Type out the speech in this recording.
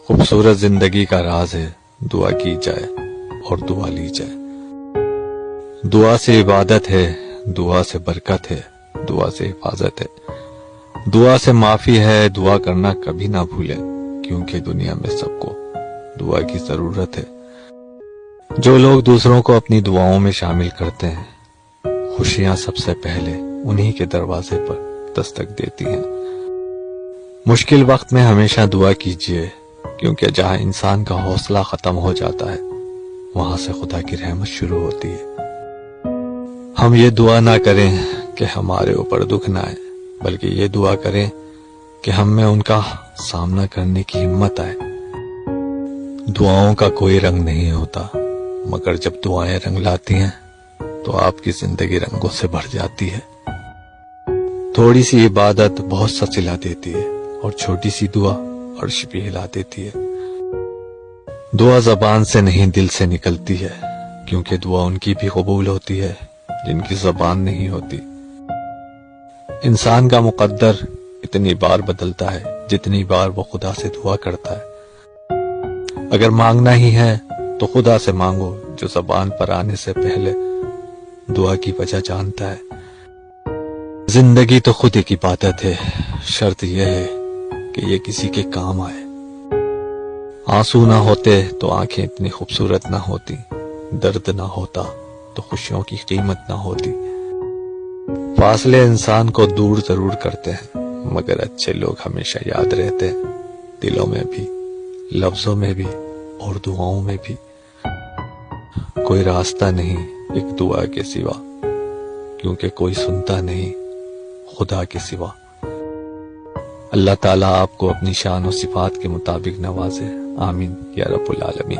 خوبصورت زندگی کا راز ہے دعا کی جائے اور دعا لی جائے. دعا سے عبادت ہے، دعا سے برکت ہے، دعا سے حفاظت ہے، دعا سے معافی ہے. دعا کرنا کبھی نہ بھولیں کیونکہ دنیا میں سب کو دعا کی ضرورت ہے. جو لوگ دوسروں کو اپنی دعاؤں میں شامل کرتے ہیں، خوشیاں سب سے پہلے انہی کے دروازے پر دستک دیتی ہیں. مشکل وقت میں ہمیشہ دعا کیجیے کیونکہ جہاں انسان کا حوصلہ ختم ہو جاتا ہے وہاں سے خدا کی رحمت شروع ہوتی ہے. ہم یہ دعا نہ کریں کہ ہمارے اوپر دکھ نہ آئے، بلکہ یہ دعا کریں کہ ہم میں ان کا سامنا کرنے کی ہمت آئے. دعاؤں کا کوئی رنگ نہیں ہوتا، مگر جب دعائیں رنگ لاتی ہیں تو آپ کی زندگی رنگوں سے بھر جاتی ہے. تھوڑی سی عبادت بہت سا صلہ دیتی ہے اور چھوٹی سی دعا عرش بھی ہلا دیتی ہے. دعا زبان سے نہیں دل سے نکلتی ہے کیونکہ دعا ان کی بھی قبول ہوتی ہے جن کی زبان نہیں ہوتی. انسان کا مقدر اتنی بار بدلتا ہے جتنی بار وہ خدا سے دعا کرتا ہے. اگر مانگنا ہی ہے تو خدا سے مانگو جو زبان پر آنے سے پہلے دعا کی وجہ جانتا ہے. زندگی تو خود ایک عبادت ہے، شرط یہ ہے کہ یہ کسی کے کام آئے. آنسو نہ ہوتے تو آنکھیں اتنی خوبصورت نہ ہوتی، درد نہ ہوتا تو خوشیوں کی قیمت نہ ہوتی. فاصلے انسان کو دور ضرور کرتے ہیں مگر اچھے لوگ ہمیشہ یاد رہتے ہیں، دلوں میں بھی، لفظوں میں بھی اور دعاؤں میں بھی. کوئی راستہ نہیں ایک دعا کے سوا، کیونکہ کوئی سنتا نہیں خدا کے سوا. اللہ تعالیٰ آپ کو اپنی شان و صفات کے مطابق نوازے. آمین یا رب العالمین.